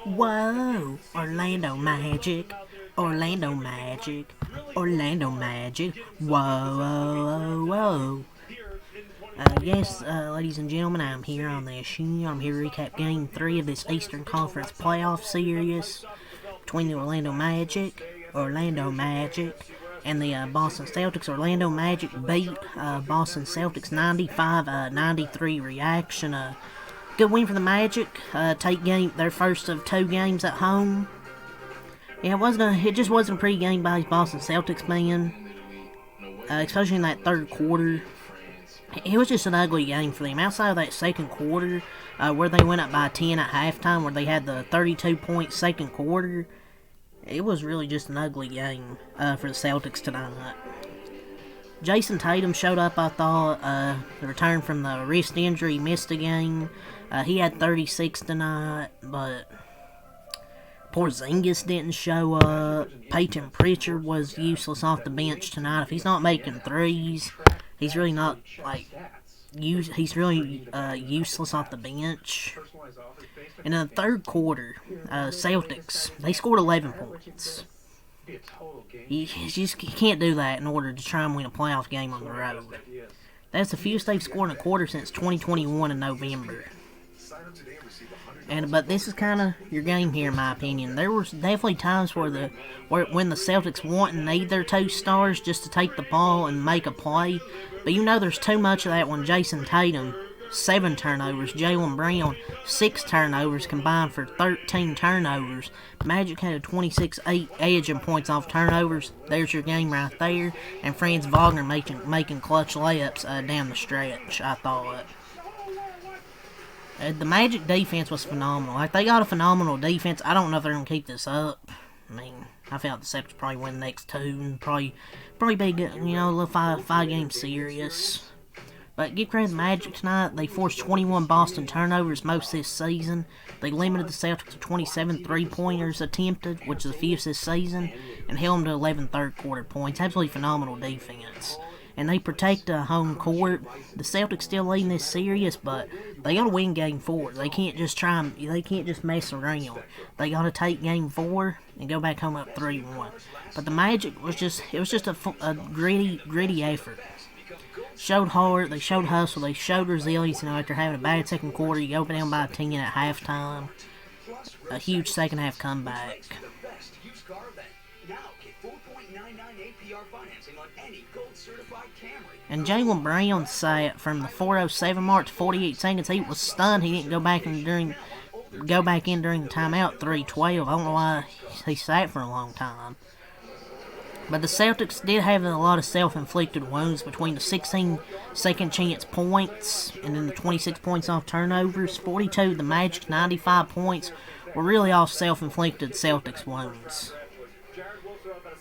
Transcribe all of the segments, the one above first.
Whoa, Orlando Magic, Orlando Magic, Orlando Magic. Whoa, whoa, whoa, whoa. Yes, ladies and gentlemen, I'm here on this show. I'm here to recap Game 3 of this Eastern Conference playoff series between the Orlando Magic, and the Boston Celtics. Orlando Magic beat Boston Celtics 95-93 reaction. Good win for the Magic. Take their first of 2 games at home. Yeah, it just wasn't a pretty game by these Boston Celtics, man. Especially in that third quarter. It was just an ugly game for them. Outside of that second quarter, where they went up by 10 at halftime, where they had the 32-point second quarter, it was really just an ugly game for the Celtics tonight. Jason Tatum showed up, I thought. The return from the wrist injury, missed a game. He had 36 tonight, but Porzingis didn't show up. Peyton Pritchard was useless off the bench tonight. If he's not making threes, he's really not, he's really useless off the bench. And in the third quarter, Celtics, they scored 11 points. You can't do that in order to try and win a playoff game on the road. That's the fewest they've scored in a quarter since 2021 in November. But this is kind of your game here, in my opinion. There was definitely times when the Celtics want and need their 2 stars just to take the ball and make a play. But you know there's too much of that when Jason Tatum, 7 turnovers, Jaylen Brown, 6 turnovers combined for 13 turnovers. Magic had a 26-8 edge in points off turnovers. There's your game right there. And Franz Wagner making clutch layups down the stretch, I thought. The Magic defense was phenomenal. They got a phenomenal defense. I don't know if they're going to keep this up. I mean, I feel like the Celtics probably win the next 2 and probably be good, a little five-game series. But give credit to the Magic tonight. They forced 21 Boston turnovers most this season. They limited the Celtics to 27 three-pointers attempted, which is the fewest this season, and held them to 11 third-quarter points. Absolutely phenomenal defense. And they protect home court. The Celtics still leading this series, but they got to win Game 4. They can't just mess around. They got to take Game 4 and go back home up 3-1. But the Magic was just a gritty effort. Showed heart, they showed hustle, they showed resilience. After having a bad second quarter, you go down by 10 at halftime. A huge second half comeback. And Jaylen Brown sat from the 4:07 mark to 48 seconds. He was stunned. He didn't go back in during the timeout. 3:12. I don't know why he sat for a long time. But the Celtics did have a lot of self-inflicted wounds between the 16 second chance points and then the 26 points off turnovers. 42, the Magic 95 points were really all self-inflicted Celtics wounds.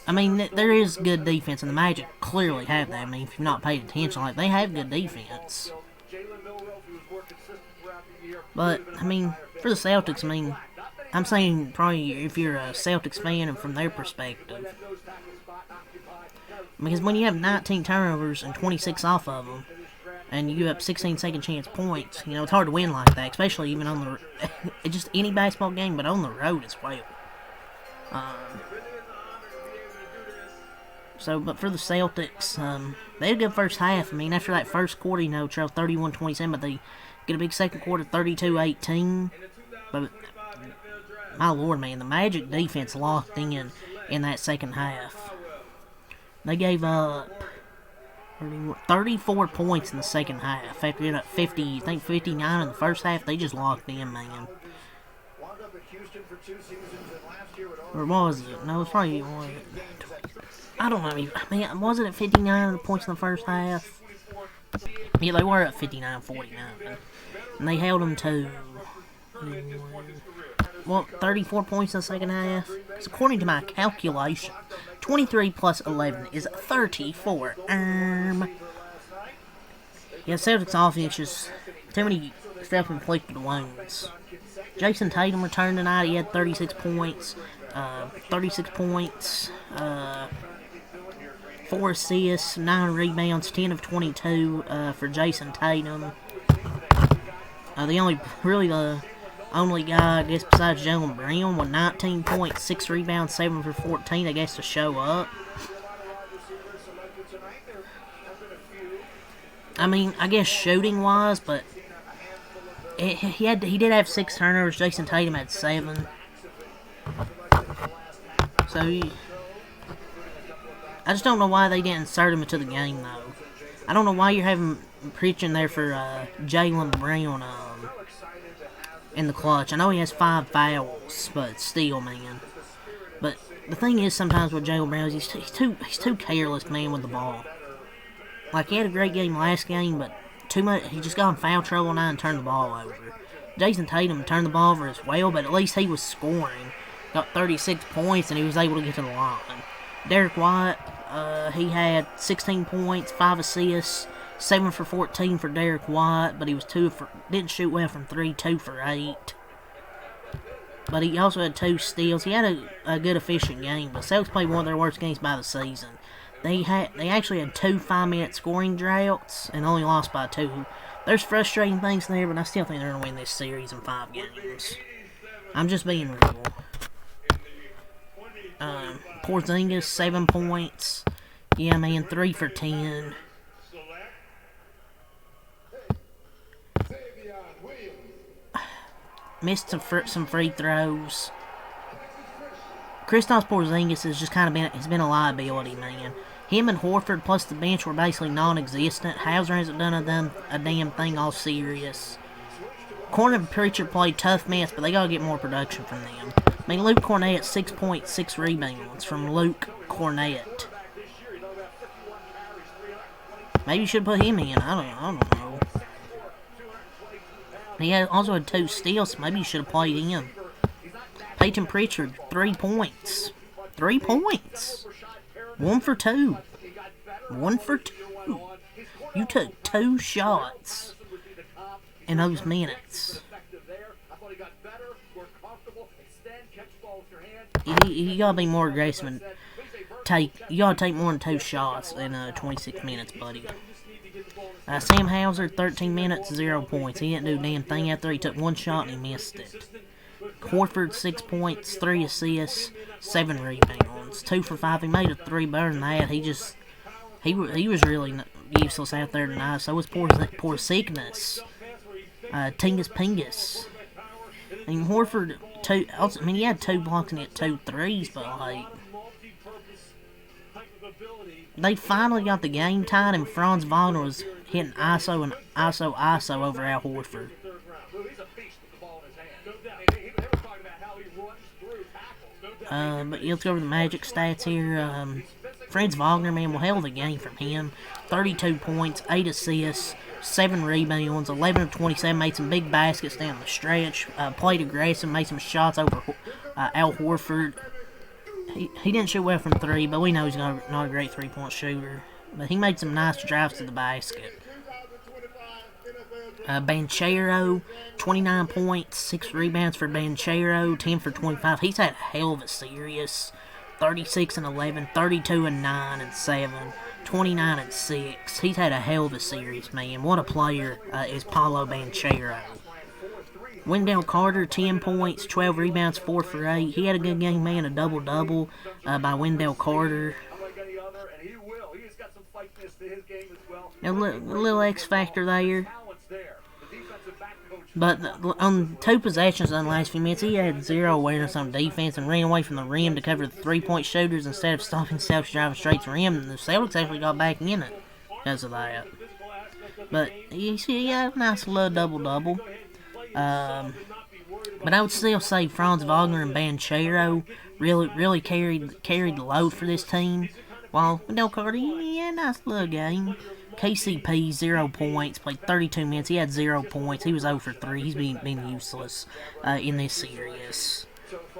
I mean, there is good defense, and the Magic clearly have that. I mean, if you've not paid attention, they have good defense. But, I mean, for the Celtics, I'm saying probably if you're a Celtics fan and from their perspective. Because when you have 19 turnovers and 26 off of them, and you have 16 second chance points, it's hard to win like that, especially even on the just any basketball game, but on the road as well. But for the Celtics, they had a good first half. After that first quarter, trailed 31-27, but they get a big second quarter, 32-18. But my lord, man, the Magic defense locked in that second half. They gave up 34 points in the second half. After getting up 59 in the first half, they just locked in, man. Or was it? No, it was probably... I don't know. Wasn't it 59 points in the first half? Yeah, they were at 59-49. And they held them to... 34 points in the second half? Because according to my calculation, 23 plus 11 is 34. Yeah, Celtics offense just too many self-inflicted wounds. Jason Tatum returned tonight. He had 36 points. 4 assists, 9 rebounds, 10 of 22 for Jason Tatum. The only guy, I guess, besides Jalen Brown with 19 points, 6 rebounds, 7 for 14, I guess, to show up. I mean, I guess shooting-wise, but he did have 6 turnovers. Jason Tatum had 7. So, I just don't know why they didn't insert him into the game, though. I don't know why you're having preaching there for Jalen Brown in the clutch. I know he has 5 fouls, but still, man. But the thing is, sometimes with Jalen Brown, he's too careless, man, with the ball. Like, he had a great game last game, but too much. He just got in foul trouble now and turned the ball over. Jason Tatum turned the ball over as well, but at least he was scoring. Got 36 points, and he was able to get to the line. Derek White, he had 16 points, 5 assists, 7 for 14 for Derek White, but he was didn't shoot well from 3, 2 for 8. But he also had 2 steals. He had a good, efficient game, but Celtics played one of their worst games by the season. They actually had 2 5-minute scoring droughts and only lost by 2. There's frustrating things there, but I still think they're going to win this series in 5 games. I'm just being real. Porzingis, 7 points. Yeah, man, 3 for 10. Missed some free throws. Kristaps Porzingis has just kind of been a liability, man. Him and Horford plus the bench were basically non-existent. Hauser hasn't done a damn thing all serious. Cornet and Preacher played tough mess, but they gotta get more production from them. I mean, Luke Cornett, 6 points, 6 rebounds from Luke Cornett. Maybe you should put him in. I don't know. He also had 2 steals, so maybe you should have played him. Peyton Pritchard, 3 points. 3 points. 1 for 2. 1 for 2. You took 2 shots in those minutes. You gotta be more aggressive and you gotta take more than 2 shots in 26 minutes, buddy. Sam Hauser, 13 minutes, 0 points. He didn't do a damn thing after he took 1 shot and he missed it. Horford, 6 points, 3 assists, 7 rebounds, 2 for 5. He made a 3 better than that. He was really useless out there tonight. So was Porzingis. Tingus Pingus. I mean, Horford, he had 2 blocks and he had 2 threes, but like, they finally got the game tied, and Franz Wagner was hitting ISO and ISO over Al Horford. But let's go over the Magic stats here. Franz Wagner, man, well, hell of a game from him. 32 points, 8 assists, 7 rebounds, 11 of 27, made some big baskets down the stretch, played aggressive, made some shots over Al Horford. He didn't shoot well from 3, but we know he's not a great 3-point shooter. But he made some nice drives to the basket. Banchero, 29 points, 6 rebounds for Banchero, 10 for 25. He's had a hell of a series. 36 and 11, 32 and 9 and 7, 29 and 6. He's had a hell of a series, man. What a player is Paulo Banchero. Wendell Carter, 10 points, 12 rebounds, 4 for 8. He had a good game, man, a double-double by Wendell Carter. A little X factor there. But on 2 possessions in the last few minutes, he had 0 awareness on defense and ran away from the rim to cover the 3-point shooters instead of stopping Celtics driving straight to the rim. And the Celtics actually got back in it because of that. But you see, yeah, nice little double-double. But I would still say Franz Wagner and Banchero really carried the load for this team. While Wendell Carter, yeah, nice little game. KCP, 0 points, played 32 minutes. He had 0 points. He was 0 for 3. He's been useless in this series.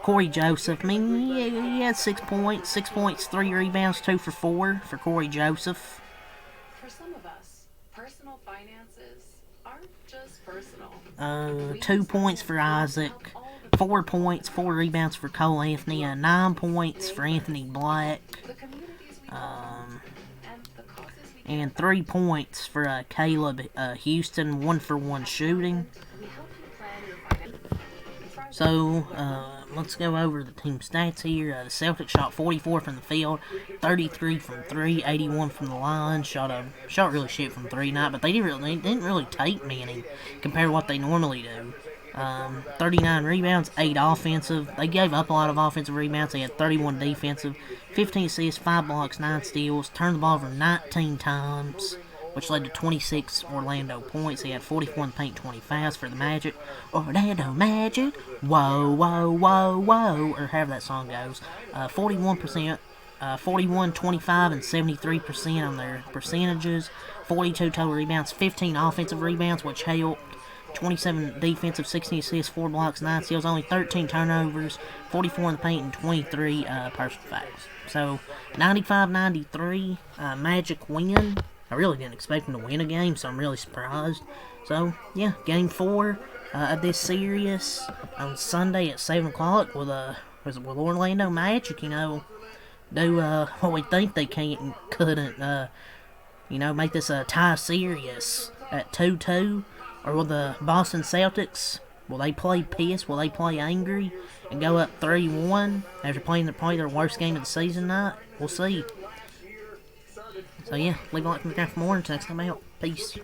Corey Joseph, I mean, he had 6 points. 6 points, 3 rebounds, 2 for 4 for Corey Joseph. For some of us, personal finances aren't just personal. 2 points for Isaac. 4 points, 4 rebounds for Cole Anthony. 9 points for Anthony Black. And 3 points for Caleb Houston, 1 for 1 shooting. So, let's go over the team stats here. The Celtics shot 44 from the field, 33 from 3, 81 from the line. Shot really shit from 3 tonight, but they didn't really take many compared to what they normally do. 39 rebounds, 8 offensive. They gave up a lot of offensive rebounds. They had 31 defensive, 15 assists, 5 blocks, 9 steals. Turned the ball over 19 times, which led to 26 Orlando points. He had 44 in the paint, 20 fouls for the Magic. Orlando Magic, whoa, whoa, whoa, whoa, or however that song goes. 41%, 41, 25, and 73% on their percentages. 42 total rebounds, 15 offensive rebounds, which helped. 27 defensive, 16 assists, 4 blocks, 9 steals, only 13 turnovers, 44 in the paint, and 23 personal fouls. So, 95-93, Magic win. I really didn't expect them to win a game, so I'm really surprised. So, yeah, Game 4 of this series on Sunday at 7 o'clock with Orlando Magic, do what we think they couldn't, make this a tie series at 2-2. Or will the Boston Celtics, will they play pissed? Will they play angry and go up 3-1 after playing their worst game of the season tonight? We'll see. So yeah, leave a like and subscribe for more, and next time out. Peace.